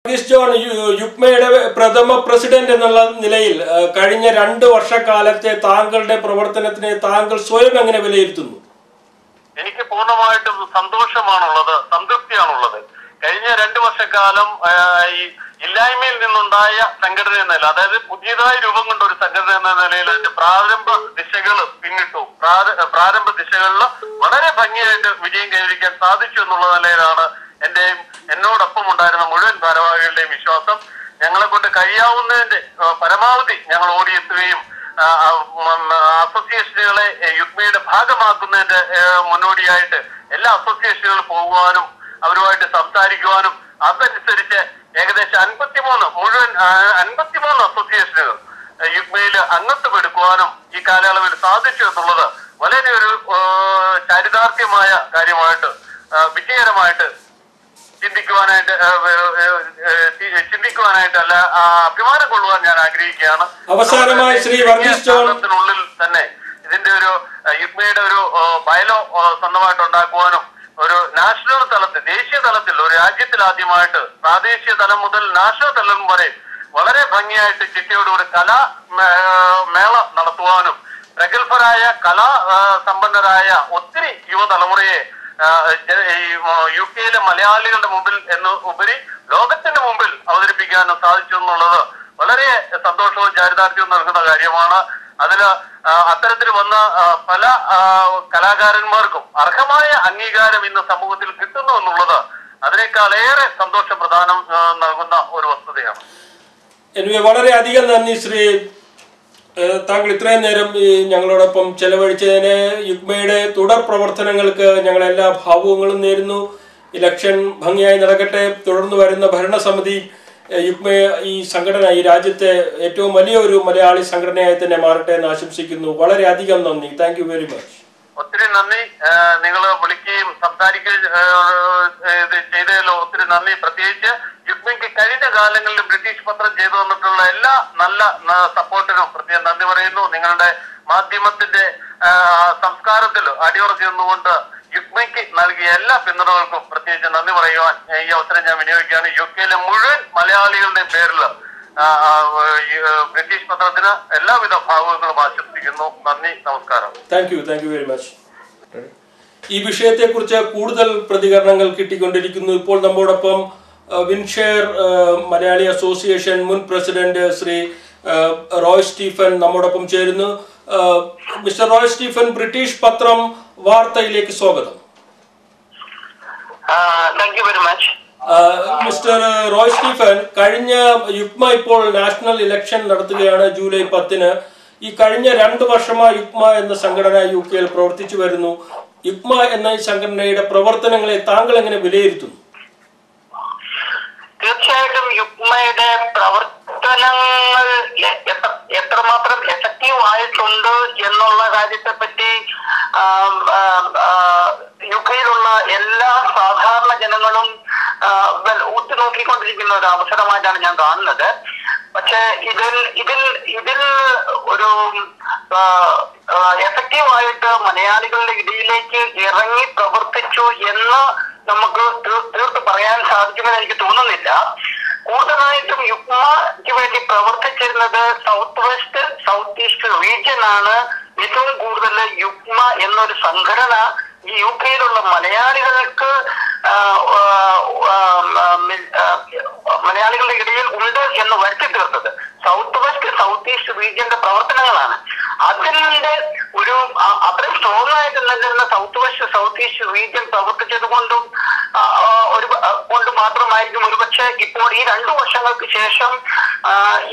John യുക്മയുടെ പ്രഥമ president എന്നുള്ള നിലയിൽ കഴിഞ്ഞ 2 വർഷക്കാലത്തെ താങ്കളുടെ പ്രവർത്തനത്തിനെ താങ്കൾ സ്വയം എങ്ങനെ വിലയിരുത്തുന്നു? എനിക്ക് പൂർണ്ണമായിട്ടും സന്തോഷമാണുള്ളത്, സംതൃപ്തിയാണുള്ളത്. കഴിഞ്ഞ 2 വർഷക്കാലം ഈ ഇല്ലായ്മയിൽ നിന്നുണ്ടായ സംഘടന എന്ന നില, അതായത് പുതിയതായി രൂപം കൊണ്ട ഒരു സംഘടന എന്ന നിലയിൽ അതിന്റെ പ്രാരംഭ ദിശകൾ പിന്നിട്ടു. പ്രാരംഭ ദിശകളിൽ വളരെ ഭംഗിയായിട്ട് വിജയം കൈവരിക്കാൻ സാധിച്ചു എന്നുള്ള നിലയിലാണ് എന്നോടൊപ്പം ഉണ്ടായിരുന്ന മുഴുവൻ ഭാരവാഹികളുടെയും വിശ്വാസം. ഞങ്ങളെ കൊണ്ട് കഴിയാവുന്നതിന്റെ പരമാവധി ഞങ്ങൾ ഓടിയെത്തുകയും അസോസിയേഷനുകളെ യുക്മയുടെ ഭാഗമാക്കുന്നതിന്റെ മുന്നോടിയായിട്ട് എല്ലാ അസോസിയേഷനുകളിൽ പോകുവാനും അവരുമായിട്ട് സംസാരിക്കുവാനും അതനുസരിച്ച് ഏകദേശം 53 അസോസിയേഷനുകൾ യുക്മയിൽ അംഗത്വം എടുക്കുവാനും ഈ കാലയളവിൽ സാധിച്ചു എന്നുള്ളത് വളരെ ഒരു ചാരിതാർത്ഥ്യമായ കാര്യമായിട്ട് വിജയകരമായിട്ട് ചിന്തിക്കുവാനായിട്ട് അല്ല അഭിമാനം കൊള്ളുവാൻ ഞാൻ ആഗ്രഹിക്കുകയാണ്. അവസാനമായി ശ്രീ വർഗീസ് ജോണിനുള്ളിൽ തന്നെ ഇതിന്റെ ഒരു യുക്മയുടെ ഒരു ബയലോ സ്വന്തമായിട്ട് ഉണ്ടാക്കുവാനും ഒരു നാഷണൽ തലത്തിൽ, ദേശീയ തലത്തിൽ, ഒരു രാജ്യത്തിൽ ആദ്യമായിട്ട് പ്രാദേശിക തലം മുതൽ നാഷണൽ തലം വരെ വളരെ ഭംഗിയായിട്ട് ചിട്ടയോടുകൂടി കലാ മേള നടത്തുവാനും പ്രഗത്ഭരായ കലാ സമ്പന്നരായ ഒത്തിരി യുവതലമുറയെ യുകെയിലെ മലയാളികളുടെ മുമ്പിൽ എന്ന് ഉപരി ലോകത്തിന്റെ മുമ്പിൽ അവതരിപ്പിക്കാനും സാധിച്ചു എന്നുള്ളത് വളരെ സന്തോഷവും ചാരിതാർത്ഥ്യവും നൽകുന്ന കാര്യമാണ്. അതില് അത്തരത്തിൽ വന്ന പല കലാകാരന്മാർക്കും അർഹമായ അംഗീകാരം ഇന്ന് സമൂഹത്തിൽ കിട്ടുന്നു എന്നുള്ളത് അതിനേക്കാളേറെ സന്തോഷപ്രദാനം നൽകുന്ന ഒരു വസ്തുതയാണ്. വളരെയധികം നന്ദി ശ്രീ താങ്കൾ ഇത്രയും നേരം ഞങ്ങളോടൊപ്പം ചെലവഴിച്ചതിന്. യുക്മയുടെ തുടർ പ്രവർത്തനങ്ങൾക്ക് ഞങ്ങളെല്ലാ ഭാവുകങ്ങളും നേരുന്നു. ഇലക്ഷൻ ഭംഗിയായി നടക്കട്ടെ. തുടർന്ന് വരുന്ന ഭരണസമിതി യുക്മ ഈ സംഘടന ഈ രാജ്യത്തെ ഏറ്റവും വലിയ ഒരു മലയാളി സംഘടനയായി തന്നെ മാറട്ടെ എന്ന് ആശംസിക്കുന്നു. വളരെയധികം നന്ദി. Thank you very much. ഒത്തിരി നന്ദി. നിങ്ങൾ വിളിക്കുകയും സംസാരിക്കുകയും ചെയ്തതിലോ ഒത്തിരി നന്ദി. പ്രത്യേകിച്ച് യുക്മയ്ക്ക് കഴിഞ്ഞ കാലങ്ങളിൽ ബ്രിട്ടീഷ് പത്രം ചെയ്തു വന്നിട്ടുള്ള എല്ലാ നല്ല സപ്പോർട്ടിനും പ്രത്യേകം നന്ദി പറയുന്നു. നിങ്ങളുടെ മാധ്യമത്തിന്റെ സംസ്കാരത്തിൽ അടിയുറച്ചു നിന്നുകൊണ്ട് യുക്മയ്ക്ക് നൽകിയ എല്ലാ പിന്തുണകൾക്കും പ്രത്യേകിച്ച് നന്ദി പറയുവാൻ ഈ അവസരം ഞാൻ വിനിയോഗിക്കുകയാണ്. യുകെയിലെ മുഴുവൻ മലയാളികളുടെയും പേരിൽ ബ്രിട്ടീഷ് പത്രത്തിന് എല്ലാവിധ ഭാവുകങ്ങളും ആശംസിക്കുന്നു. നന്ദി, നമസ്കാരം. Thank you very much. ഈ വിഷയത്തെക്കുറിച്ച് കൂടുതൽ പ്രതികരണങ്ങൾ കിട്ടിക്കൊണ്ടിരിക്കുന്നു. ഇപ്പോൾ നമ്മോടൊപ്പം വിൻഷെയർ മലയാളി അസോസിയേഷൻ മുൻ പ്രസിഡന്റ് ശ്രീ റോയ് സ്റ്റീഫൻ നമ്മോടൊപ്പം ചേരുന്നു. മിസ്റ്റർ റോയ് സ്റ്റീഫൻ, ബ്രിട്ടീഷ് പത്രം വാർത്തയിലേക്ക് സ്വാഗതം. Thank you very much. Mister Roy Stephen, കഴിഞ്ഞ യുക്മ ഇപ്പോൾ നാഷണൽ ഇലക്ഷൻ നടത്തുകയാണ് ജൂലൈ 10-ന്. ഈ കഴിഞ്ഞ 2 വർഷമായി യുക്മ എന്ന സംഘടന യുകെയിൽ പ്രവർത്തിച്ചു വരുന്നു. യുക്മ എന്ന ഈ സംഘടനയുടെ പ്രവർത്തനങ്ങളെ താങ്കൾ എങ്ങനെ വിലയിരുത്തുന്നു? തീർച്ചയായിട്ടും യുക്മയുടെ പ്രവർത്തനങ്ങൾ എത്രമാത്രം എഫക്റ്റീവ് ആയിട്ടുണ്ട് എന്നുള്ള കാര്യത്തെ പറ്റി യുകെയിലുള്ള എല്ലാ സാധാരണ ജനങ്ങളും ഉറ്റുനോക്കിക്കൊണ്ടിരിക്കുന്ന ഒരു അവസരമായിട്ടാണ് ഞാൻ കാണുന്നത്. പക്ഷെ ഇതിൽ ഒരു എഫക്റ്റീവായിട്ട് മലയാളികളുടെ ഇടയിലേക്ക് ഇറങ്ങി പ്രവർത്തിച്ചു എന്ന് നമുക്ക് തീർത്ത് പറയാൻ സാധിക്കുമെന്ന് എനിക്ക് തോന്നുന്നില്ല. കൂടുതലായിട്ടും യുക്മയ്ക്ക് വേണ്ടി പ്രവർത്തിച്ചിരുന്നത് സൗത്ത് ഈസ്റ്റ് റീജിയൻ ആണ്. ഏറ്റവും കൂടുതൽ യുക്മ എന്നൊരു സംഘടന ഈ യുകെയിലുള്ള മലയാളികളുടെ ഇടയിൽ ഉണ്ട് എന്ന് വരുത്തി തീർത്തത് സൗത്ത് ഈസ്റ്റ് റീജിയന്റെ പ്രവർത്തനങ്ങളാണ്. അതിന്റെ ഒരു അത്രയും സ്ട്രോങ് ആയിട്ട് നിന്നിരുന്ന സൗത്ത് ഈസ്റ്റ് റീജിയൻ പ്രവർത്തിച്ചത് കൊണ്ട് മാത്രമായിരിക്കും ഒരുപക്ഷെ ഇപ്പോൾ ഈ 2 വർഷങ്ങൾക്ക് ശേഷം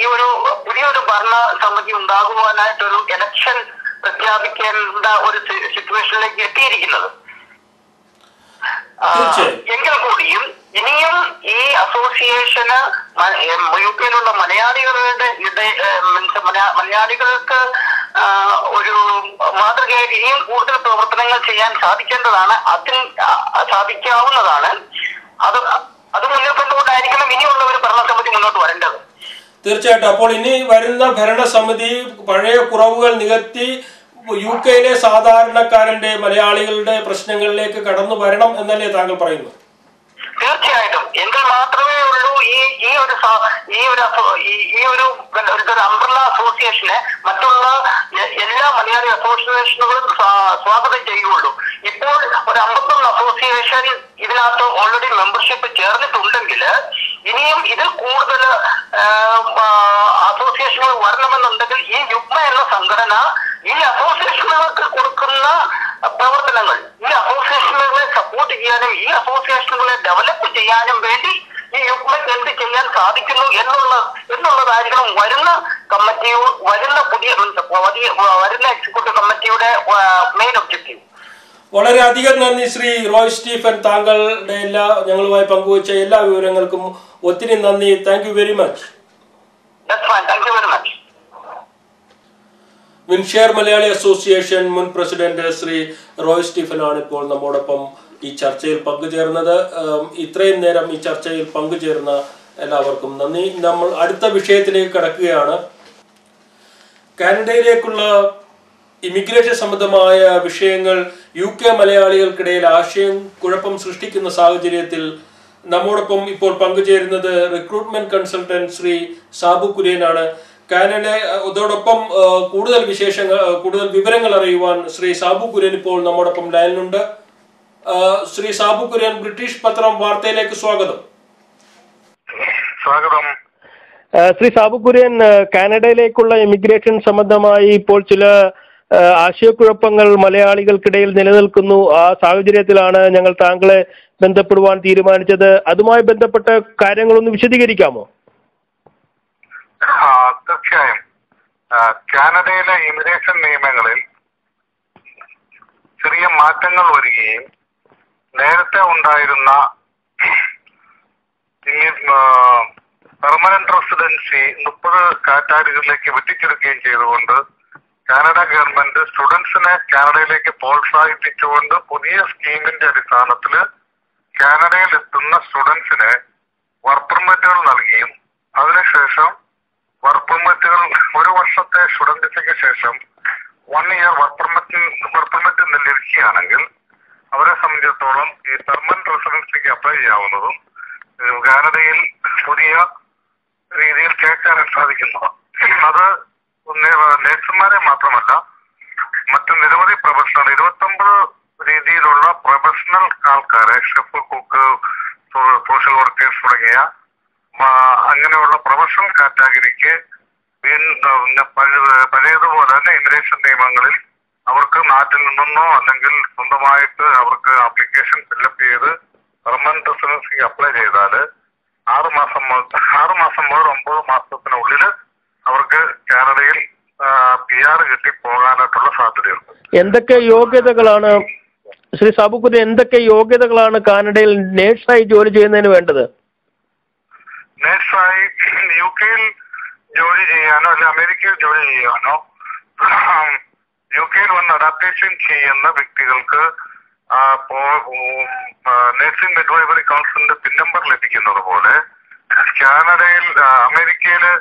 ഈ ഒരു പുതിയൊരു ഭരണസമിതി ഉണ്ടാകുവാനായിട്ടൊരു ഇലക്ഷൻ പ്രഖ്യാപിക്കേണ്ട ഒരു സിറ്റുവേഷനിലേക്ക് എത്തിയിരിക്കുന്നത്. എങ്കിൽ കൂടിയും ഇനിയും ഈ അസോസിയേഷന് യുകെയിലുള്ള മലയാളികൾക്ക് ഒരു മാതൃകയായിട്ട് ഇനിയും കൂടുതൽ പ്രവർത്തനങ്ങൾ ചെയ്യാൻ സാധിക്കേണ്ടതാണ്. സാധിക്കാവുന്നതാണ്. അത് മുന്നിൽ കണ്ടുകൊണ്ടായിരിക്കണം ഇനിയുള്ള ഒരു ഭരണസമിതി മുന്നോട്ട് വരേണ്ടത്. തീർച്ചയായിട്ടും. അപ്പോൾ ഇനി വരുന്ന ഭരണസമിതി പഴയ കുറവുകൾ നികത്തി യുകെയിലെ സാധാരണക്കാരന്റെ മലയാളികളുടെ പ്രശ്നങ്ങളിലേക്ക് കടന്നു വരണം എന്നല്ലേ താങ്കൾ പറയുന്നത്? തീർച്ചയായിട്ടും. എങ്കിൽ മാത്രമേ ഉള്ളൂ ഈ അംബ്രല്ല അസോസിയേഷനെ മറ്റുള്ള എല്ലാ മലയാളി അസോസിയേഷനുകളും സ്വാഗതം ചെയ്യുള്ളൂ. ഇപ്പോൾ ഒരു 51 അസോസിയേഷൻ ഇതിനകത്ത് ഓൾറെഡി മെമ്പർഷിപ്പ് ചേർന്നിട്ടുണ്ടെങ്കിൽ ഇനിയും ഇതിൽ കൂടുതൽ അസോസിയേഷനുകൾ വരണമെന്നുണ്ടെങ്കിൽ ഈ യുഗ്മ എന്ന സംഘടന ഈ അസോസിയേഷനുകൾക്ക് കൊടുക്കുന്ന പ്രവർത്തനങ്ങൾ, ഈ അസോസിയേഷനുകളെ സപ്പോർട്ട് ചെയ്യാനും ഈ അസോസിയേഷനുകളെ ഡെവലപ്പ് ചെയ്യാനും വേണ്ടി ഈ യുഗ്മയ്ക്ക് എന്ത് ചെയ്യാൻ സാധിക്കുന്നു എന്നുള്ളതായിരിക്കണം വരുന്ന കമ്മിറ്റിയോ വരുന്ന വരുന്ന എക്സിക്യൂട്ടീവ് കമ്മിറ്റിയുടെ മെയിൻ ഒബ്ജക്റ്റീവ്. വളരെയധികം നന്ദി ശ്രീ റോയ് സ്റ്റീഫൻ. താങ്കളുടെ ഞങ്ങളുമായി പങ്കുവച്ച എല്ലാ വിവരങ്ങൾക്കും ഒത്തിരി നന്ദി. Thank you very much. വിൻഷെയർ മലയാളി അസോസിയേഷൻ മുൻ പ്രസിഡന്റ് ശ്രീ റോയ് സ്റ്റീഫൻ ആണ് ഇപ്പോൾ നമ്മോടൊപ്പം ഈ ചർച്ചയിൽ പങ്കുചേർന്നത്. ഇത്രയും നേരം ഈ ചർച്ചയിൽ പങ്കുചേർന്ന എല്ലാവർക്കും നന്ദി. നമ്മൾ അടുത്ത വിഷയത്തിലേക്ക് കടക്കുകയാണ്. കാനഡയിലേക്കുള്ള ഇമിഗ്രേഷൻ സംബന്ധമായ വിഷയങ്ങൾ UK മലയാളികൾക്കിടയിൽ കുഴപ്പം സൃഷ്ടിക്കുന്ന സാഹചര്യത്തിൽ നമ്മോടൊപ്പം ഇപ്പോൾ പങ്കുചേരുന്നത് റിക്രൂട്ട്മെന്റ് കൺസൾട്ടന്റ് ശ്രീ സാബു കുര്യനാണ്. അതോടൊപ്പം കൂടുതൽ വിവരങ്ങൾ അറിയുവാൻ ശ്രീ സാബു കുര്യൻ ഇപ്പോൾ നമ്മോടൊപ്പം ലൈനിലുണ്ട്. ശ്രീ സാബു കുര്യൻ, ബ്രിട്ടീഷ് പത്രം വാർത്തയിലേക്ക് സ്വാഗതം. ശ്രീ സാബു കുര്യൻ, കാനഡയിലേക്കുള്ള ഇമിഗ്രേഷൻ സംബന്ധമായി ഇപ്പോൾ ചില ആശയക്കുഴപ്പങ്ങൾ മലയാളികൾക്കിടയിൽ നിലനിൽക്കുന്നു. ആ സാഹചര്യത്തിലാണ് ഞങ്ങൾ താങ്കളെ ബന്ധപ്പെടുവാൻ തീരുമാനിച്ചത്. അതുമായി ബന്ധപ്പെട്ട കാര്യങ്ങളൊന്ന് വിശദീകരിക്കാമോ? തീർച്ചയായും. കാനഡയിലെ ഇമിഗ്രേഷൻ നിയമങ്ങളിൽ ചെറിയ മാറ്റങ്ങൾ വരികയും നേരത്തെ ഉണ്ടായിരുന്ന പെർമനന്റ് റെസിഡൻസി 30 കാറ്റഗറികളിലേക്ക് വെട്ടിച്ചുരുക്കുകയും ചെയ്തുകൊണ്ട് കാനഡ ഗവൺമെന്റ് സ്റ്റുഡൻസിനെ കാനഡയിലേക്ക് പ്രോത്സാഹിപ്പിച്ചുകൊണ്ട് പുതിയ സ്കീമിന്റെ അടിസ്ഥാനത്തിൽ കാനഡയിൽ എത്തുന്ന സ്റ്റുഡൻസിന് വർക്ക് പെർമിറ്റുകൾ നൽകിയും അതിനുശേഷം വർക്ക് പെർമിറ്റുകൾ 1 വർഷത്തെ സ്റ്റുഡന്റ് വിസയ്ക്ക് ശേഷം 1 ഇയർ വർക്ക് പെർമിറ്റ് ലഭിക്കുകയാണെങ്കിൽ അവരെ സംബന്ധിച്ചിടത്തോളം ഈ പെർമനന്റ് റെസിഡൻസിക്ക് അപ്ലൈ ചെയ്യാവുന്നതും കാനഡയിൽ പുതിയ രീതിയിൽ കേൾക്കാനും സാധിക്കുന്നതാണ്. അത് നേഴ്സുമാരെ മാത്രമല്ല മറ്റു നിരവധി പ്രൊഫഷണൽ 29 രീതിയിലുള്ള പ്രൊഫഷണൽ ആൾക്കാരെ, ഷെഫ്, കുക്ക്, സോഷ്യൽ വർക്കേഴ്സ് തുടങ്ങിയ അങ്ങനെയുള്ള പ്രൊഫഷണൽ കാറ്റഗറിക്ക് പഴയതുപോലെ തന്നെ ഇമിഗ്രേഷൻ നിയമങ്ങളിൽ അവർക്ക് നാട്ടിൽ നിന്നോ അല്ലെങ്കിൽ സ്വന്തമായിട്ട് അവർക്ക് ആപ്ലിക്കേഷൻ ഫില്ലപ്പ് ചെയ്ത് പെർമനന്റ് റെസിഡൻസിക്ക് അപ്ലൈ ചെയ്താൽ 6 മാസം മുതൽ 9 മാസത്തിനുള്ളിൽ അവർക്ക് കാനഡയിൽ PR കിട്ടി പോകാനായിട്ടുള്ള സാധ്യതയുണ്ട്. എന്തൊക്കെ യോഗ്യതകളാണ് ശ്രീ സാബു കുര്യൻ, കാനഡയിൽ നേഴ്സായി ജോലി ചെയ്യുന്നതിന് വേണ്ടത്? നേഴ്സായി UK-യിൽ ജോലി ചെയ്യാനോ അല്ലെ അമേരിക്കയിൽ ജോലി ചെയ്യാനോ UK-യിൽ വന്ന് അഡാപ്റ്റേഷൻ ചെയ്യുന്ന വ്യക്തികൾക്ക് നഴ്സിംഗ് മിഡ്വൈഫറി കൗൺസിലിന്റെ പിൻ നമ്പർ ലഭിക്കുന്നത് പോലെ കാനഡയിൽ അമേരിക്കയില്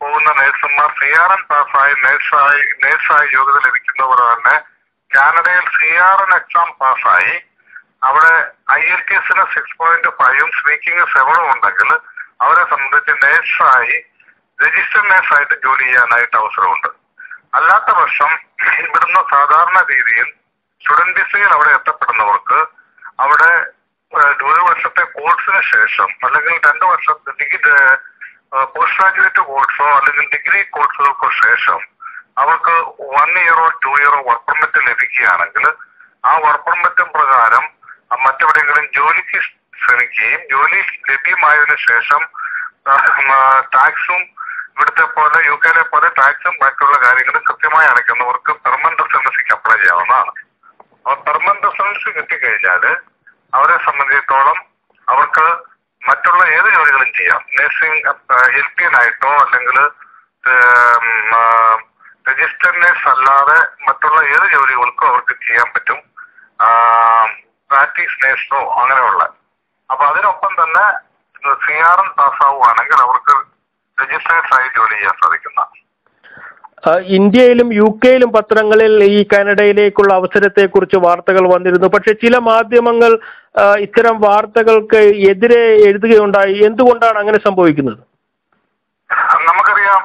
പോകുന്ന നേഴ്സുമാർ CRN പാസ്സായി നേഴ്സായി യോഗ്യത ലഭിക്കുന്നവർ തന്നെ കാനഡയിൽ CRN എക്സാം പാസ്സായി അവിടെ IELTS-ന് 6.5 സ്പീക്കിംഗ് 7 ഉണ്ടെങ്കിൽ അവരെ സംബന്ധിച്ച് നേഴ്സായി രജിസ്റ്റർഡ് നേഴ്സായിട്ട് ജോലി ചെയ്യാനായിട്ട് അവസരമുണ്ട്. അല്ലാത്ത പക്ഷം ഇവിടുന്ന് സാധാരണ രീതിയിൽ സ്റ്റുഡന്റ് വിസയിൽ അവിടെ എത്തപ്പെടുന്നവർക്ക് അവിടെ 1 വർഷത്തെ കോഴ്സിന് ശേഷം അല്ലെങ്കിൽ 2 വർഷത്തെ പോസ്റ്റ് ഗ്രാജുവേറ്റ് കോഴ്സോ അല്ലെങ്കിൽ ഡിഗ്രി കോഴ്സുകൾക്കോ ശേഷം അവർക്ക് 1 ഇയറോ 2 ഇയറോ വർക്ക് പെർമിറ്റ് ലഭിക്കുകയാണെങ്കിൽ ആ വർക്ക് പെർമിറ്റും പ്രകാരം മറ്റെവിടെയെങ്കിലും ജോലിക്ക് ശ്രമിക്കുകയും ജോലി ലഭ്യമായതിനു ശേഷം ടാക്സും ഇവിടുത്തെ പോലെ UK-യിലെ പോലെ ടാക്സും ബാക്കിയുള്ള കാര്യങ്ങളും കൃത്യമായി അടയ്ക്കുന്നവർക്ക് പെർമനന്റ് റെസിഡൻസിക്ക് അപ്ലൈ ചെയ്യാവുന്നതാണ്. അപ്പോൾ പെർമനന്റ് റെസിഡൻസി കിട്ടിക്കഴിഞ്ഞാൽ അവരെ സംബന്ധിച്ചിടത്തോളം അവർക്ക് മറ്റുള്ള ഏത് ജോലികളും ചെയ്യാം. നഴ്സിംഗ് LPN ആയിട്ടോ അല്ലെങ്കിൽ രജിസ്റ്റർഡ് നേഴ്സ് അല്ലാതെ മറ്റുള്ള ഏത് ജോലികൾക്കും അവർക്ക് ചെയ്യാൻ പറ്റും. പ്രാക്ടീസ് നേഴ്സോ അങ്ങനെയുള്ള. അപ്പൊ അതിനൊപ്പം തന്നെ CRN പാസ്സാവുകയാണെങ്കിൽ അവർക്ക് രജിസ്റ്റേഴ്സ് ആയി ജോലി ചെയ്യാൻ സാധിക്കുന്ന. ഇന്ത്യയിലും UK-യിലും പത്രങ്ങളിൽ ഈ കാനഡയിലേക്കുള്ള അവസരത്തെക്കുറിച്ച് വാർത്തകൾ വന്നിരുന്നു. പക്ഷെ ചില മാധ്യമങ്ങൾ ഇത്തരം വാർത്തകൾക്ക് എതിരെ എഴുതുകയുണ്ടായി. എന്തുകൊണ്ടാണ് അങ്ങനെ സംഭവിക്കുന്നത്? നമുക്കറിയാം,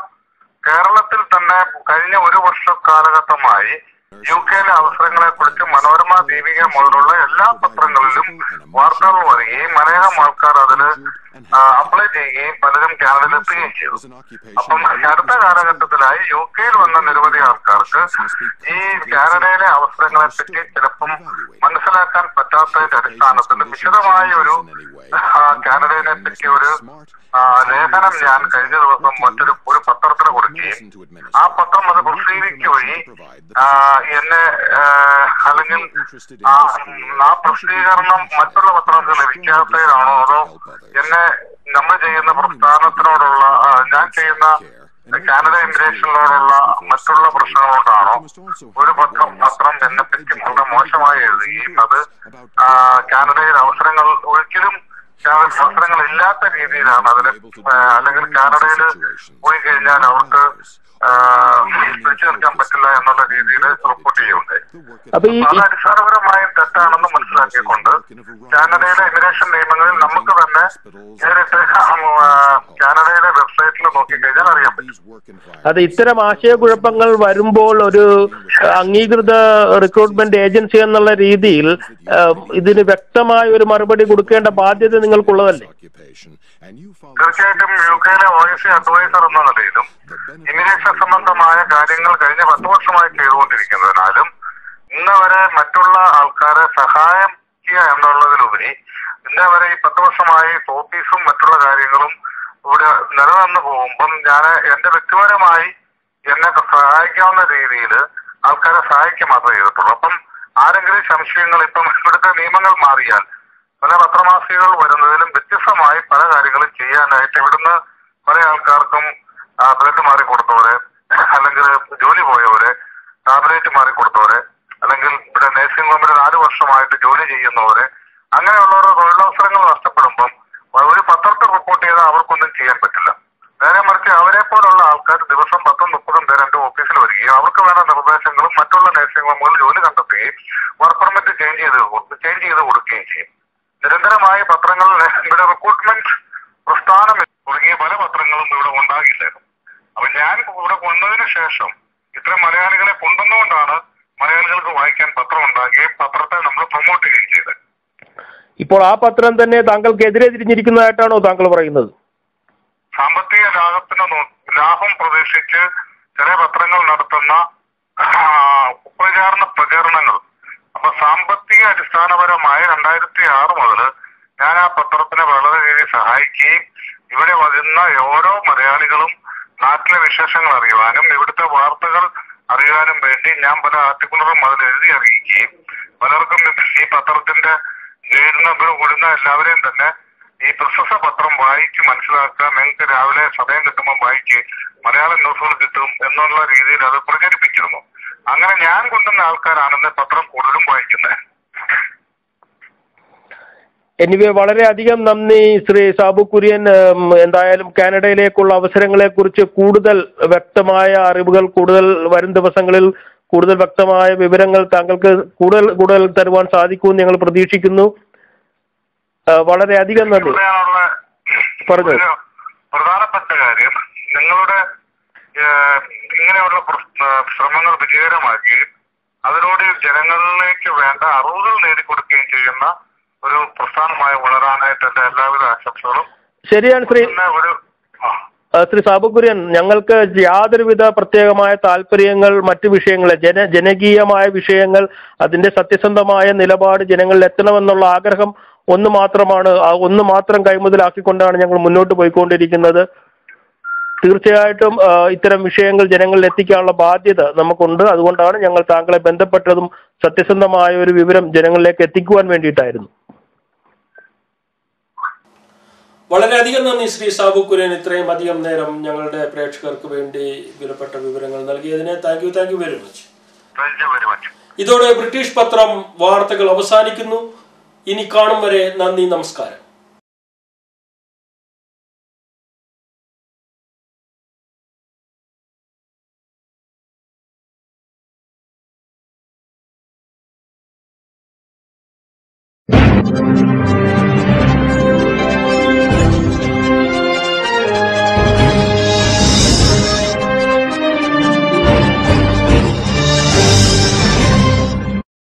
കേരളത്തിൽ തന്നെ കഴിഞ്ഞ ഒരു വർഷ കാലഘട്ടമായി UK-യിലെ അവസരങ്ങളെ കുറിച്ച് മനോരമ, ദീപിക മുതലുള്ള എല്ലാ പത്രങ്ങളിലും വാർത്തകൾ വരികയും അനേകം ആൾക്കാർ അതിൽ അപ്ലൈ ചെയ്യുകയും പലരും കാനഡയിൽ എത്തുകയും ചെയ്തു. അപ്പം അടുത്ത കാലഘട്ടത്തിലായി UK-യിൽ വന്ന നിരവധി ആൾക്കാർക്ക് ഈ കാനഡയിലെ അവസരങ്ങളെ പറ്റി ചിലപ്പം മനസ്സിലാക്കാൻ പറ്റാത്തതിന്റെ അടിസ്ഥാനത്തിൽ വിശദമായ ഒരു കാനഡയെ പറ്റി ഒരു ലേഖനം ഞാൻ കഴിഞ്ഞ ദിവസം ഒരു പത്രത്തിന് കൊടുക്കുകയും ആ പത്രം അത് പ്രസിദ്ധീകരിക്കുക വഴി എന്നെ അല്ലെങ്കിൽ ആ പ്രസിദ്ധീകരണം മറ്റുള്ള പത്രങ്ങൾക്ക് ലഭിക്കാത്തതിനാണോ അതോ എന്നെ നമ്മൾ ചെയ്യുന്ന പ്രസ്ഥാനത്തിനോടുള്ള ഞാൻ ചെയ്യുന്ന കാനഡ ഇമിഗ്രേഷനിലോടുള്ള മറ്റുള്ള പ്രശ്നങ്ങൾ കൊണ്ടാണോ ഒരു പത്രം എന്നെ പറ്റി വളരെ മോശമായി എഴുതുകയും അത് കാനഡയിൽ അവസരങ്ങൾ ഒരിക്കലും അവസരങ്ങൾ ഇല്ലാത്ത രീതിയിലാണ് അതിന് അല്ലെങ്കിൽ കാനഡയിൽ പോയി കഴിഞ്ഞാൽ അവർക്ക് പിടിച്ചു നിൽക്കാൻ പറ്റില്ല എന്നുള്ള രീതിയിൽ റിപ്പോർട്ട് ചെയ്യുന്നുണ്ട്. അത് അടിസ്ഥാനപരമായും തെറ്റാണെന്ന് മനസ്സിലാക്കിക്കൊണ്ട് കാനഡയിലെ ഇമിഗ്രേഷൻ നിയമങ്ങളിൽ നമുക്ക് തന്നെ നേരിട്ട് കാനഡയിലെ വെബ്സൈറ്റിൽ നോക്കിക്കഴിഞ്ഞാൽ അറിയാൻ പറ്റും. അത് ഇത്തരം ആശയക്കുഴപ്പങ്ങൾ വരുമ്പോൾ ഒരു അംഗീകൃത റിക്രൂട്ട്മെന്റ് ഏജൻസി എന്നുള്ള രീതിയിൽ ഇതിന് വ്യക്തമായ ഒരു മറുപടി കൊടുക്കേണ്ട ബാധ്യത നിങ്ങൾക്കുള്ളതല്ലേ? തീർച്ചയായിട്ടും UK-യിലെ OIC അഡ്വൈസർ എന്ന നിലയിലും ഇമിഗ്രേഷൻ സംബന്ധമായ കാര്യങ്ങൾ കഴിഞ്ഞ 10 വർഷമായി ചെയ്തുകൊണ്ടിരിക്കുന്നതിനാലും ഇന്ന് വരെ മറ്റുള്ള ആൾക്കാരെ സഹായം ചെയ്യുക എന്നുള്ളതിലുപരി ഇന്ന് വരെ ഈ 10 വർഷമായി ഓഫീസും മറ്റുള്ള കാര്യങ്ങളും ഇവിടെ നിലനിന്ന് പോകുമ്പം ഞാൻ എന്റെ വ്യക്തിപരമായി എന്നെ സഹായിക്കാവുന്ന രീതിയിൽ ആൾക്കാരെ സഹായിക്കുക മാത്രമേ ചെയ്തിട്ടുള്ളൂ. അപ്പം ആരെങ്കിലും സംശയങ്ങൾ ഇപ്പം ഇവിടുത്തെ നിയമങ്ങൾ മാറിയാൽ പല പത്രമാസികകൾ വരുന്നതിലും വ്യത്യസ്തമായി പല കാര്യങ്ങളും ചെയ്യാനായിട്ട് ഇവിടുന്ന് പല ആൾക്കാർക്കും ബ്ലഡ് മാറിക്കൊടുത്തവരെ അല്ലെങ്കിൽ ജോലി പോയവരെ ടാബ്ലറ്റ് മാറിക്കൊടുത്തവരെ അല്ലെങ്കിൽ ഇവിടെ നഴ്സിംഗ് ഹോമിൽ 4 വർഷമായിട്ട് ജോലി ചെയ്യുന്നവരെ അങ്ങനെയുള്ളവരുടെ തൊഴിലവസരങ്ങൾ നഷ്ടപ്പെടുമ്പം ഒരു പത്രത്തിൽ റിപ്പോർട്ട് ചെയ്താൽ അവർക്കൊന്നും ചെയ്യാൻ പറ്റില്ല. നേരെ മറിച്ച് അവരെ പോലുള്ള ആൾക്കാർ ദിവസം 10-30 പേര് എന്റെ ഓഫീസിൽ വരികയും അവർക്ക് വേണ്ട നിർദ്ദേശങ്ങളും മറ്റുള്ള നഴ്സിംഗ് ഹോമുകളിൽ ജോലി കണ്ടെത്തുകയും വർക്ക് പെർമിറ്റ് ചേഞ്ച് ചെയ്ത് കൊടുക്കുകയും ചെയ്യും. നിരന്തരമായ പത്രങ്ങളിൽ ഇവിടെ റിക്രൂട്ട്മെന്റ് പ്രസ്ഥാനം തുടങ്ങിയ പല പത്രങ്ങളും ഇവിടെ ഉണ്ടാകില്ലായിരുന്നു. അപ്പൊ ഞാൻ ഇവിടെ വന്നതിന് ശേഷം ഇത്തരം മലയാളികളെ കൊണ്ടുവന്നുകൊണ്ടാണ് മലയാളികൾക്ക് വായിക്കാൻ പത്രം ഉണ്ടാകുകയും പത്രത്തെ നമ്മൾ പ്രൊമോട്ട് ചെയ്യുകയും ചെയ്തത്. ഇപ്പോൾ ആ പത്രം തന്നെ താങ്കൾക്കെതിരെ തിരിഞ്ഞിരിക്കുന്നതായിട്ടാണോ താങ്കൾ പറയുന്നത്? സാമ്പത്തിക ലാഭം പ്രതീക്ഷിച്ച് ചില പത്രങ്ങൾ നടത്തുന്ന പ്രചരണങ്ങൾ. അപ്പൊ സാമ്പത്തിക അടിസ്ഥാനപരമായ 2006 മുതൽ ഞാൻ ആ പത്രത്തിനെ വളരെ രീതിയിൽ സഹായിക്കുകയും ഇവിടെ വരുന്ന ഓരോ മലയാളികളും നാട്ടിലെ വിശേഷങ്ങൾ അറിയുവാനും ഇവിടുത്തെ വാർത്തകൾ അറിയാനും വേണ്ടി ഞാൻ പല ആർട്ടിക്കിളുകളും അതിൽ എഴുതി അറിയിക്കുകയും പലർക്കും ഈ പത്രത്തിന്റെ കൂടുന്ന എല്ലാവരെയും തന്നെ ഈ പ്രശസ്ത പത്രം വായിച്ച് മനസ്സിലാക്കാൻ നിങ്ങൾക്ക് രാവിലെ സമയം കിട്ടുമ്പോൾ വായിച്ച് മലയാളം ന്യൂസുകൾ കിട്ടും എന്നുള്ള രീതിയിൽ അത് പ്രചരിപ്പിച്ചിരുന്നു. അങ്ങനെ ഞാൻ കൊണ്ടുവന്ന ആൾക്കാരാണെന്ന് പത്രം കൂടുതലും വായിക്കുന്നത്. എനിവേ വളരെയധികം നന്ദി ശ്രീ സാബു കുര്യൻ. എന്തായാലും കാനഡയിലേക്കുള്ള അവസരങ്ങളെ കുറിച്ച് കൂടുതൽ വ്യക്തമായ അറിവുകൾ കൂടുതൽ വരും ദിവസങ്ങളിൽ കൂടുതൽ വ്യക്തമായ വിവരങ്ങൾ താങ്കൾക്ക് കൂടുതൽ തരുവാൻ സാധിക്കുമെന്ന് ഞങ്ങൾ പ്രതീക്ഷിക്കുന്നു. വളരെയധികം നന്ദി. പറഞ്ഞു. പ്രധാനപ്പെട്ട കാര്യം നിങ്ങളുടെ ഇങ്ങനെയുള്ള ശ്രമങ്ങൾ വിജയകരമാക്കി അതിലൂടെ ജനങ്ങളിലേക്ക് വേണ്ട അറിവുകൾ നേടിക്കൊടുക്കുകയും ചെയ്യുന്ന ഒരു പ്രസ്ഥാനമായി വളരാനായിട്ട് എന്റെ എല്ലാവിധ ആശംസകളും. ശരിയാണ് ശ്രീ സാബു കുര്യൻ. ഞങ്ങൾക്ക് യാതൊരുവിധ പ്രത്യേകമായ താല്പര്യങ്ങൾ മറ്റു വിഷയങ്ങൾ ജനകീയമായ വിഷയങ്ങൾ അതിന്റെ സത്യസന്ധമായ നിലപാട് ജനങ്ങളിൽ എത്തണമെന്നുള്ള ആഗ്രഹം ഒന്ന് മാത്രമാണ്. ആ ഒന്ന് മാത്രം കൈമുതലാക്കിക്കൊണ്ടാണ് ഞങ്ങൾ മുന്നോട്ട് പോയിക്കൊണ്ടിരിക്കുന്നത്. തീർച്ചയായിട്ടും ഇത്തരം വിഷയങ്ങൾ ജനങ്ങളിൽ എത്തിക്കാനുള്ള ബാധ്യത നമുക്കുണ്ട്. അതുകൊണ്ടാണ് ഞങ്ങൾ താങ്കളെ ബന്ധപ്പെട്ടതും സത്യസന്ധമായ ഒരു വിവരം ജനങ്ങളിലേക്ക് എത്തിക്കുവാൻ വേണ്ടിയിട്ടായിരുന്നു. വളരെയധികം നന്ദി ശ്രീ സാബു കുര്യൻ. ഇത്രയും അധികം നേരം ഞങ്ങളുടെ പ്രേക്ഷകർക്ക് വേണ്ടി വിലപ്പെട്ട വിവരങ്ങൾ നൽകിയതിന് താങ്ക് യു വെരി മച്ച്. ഇതോടെ ബ്രിട്ടീഷ് പത്രം വാർത്തകൾ അവസാനിക്കുന്നു. ഇനി കാണും വരെ നന്ദി, നമസ്കാരം. നന്ദി.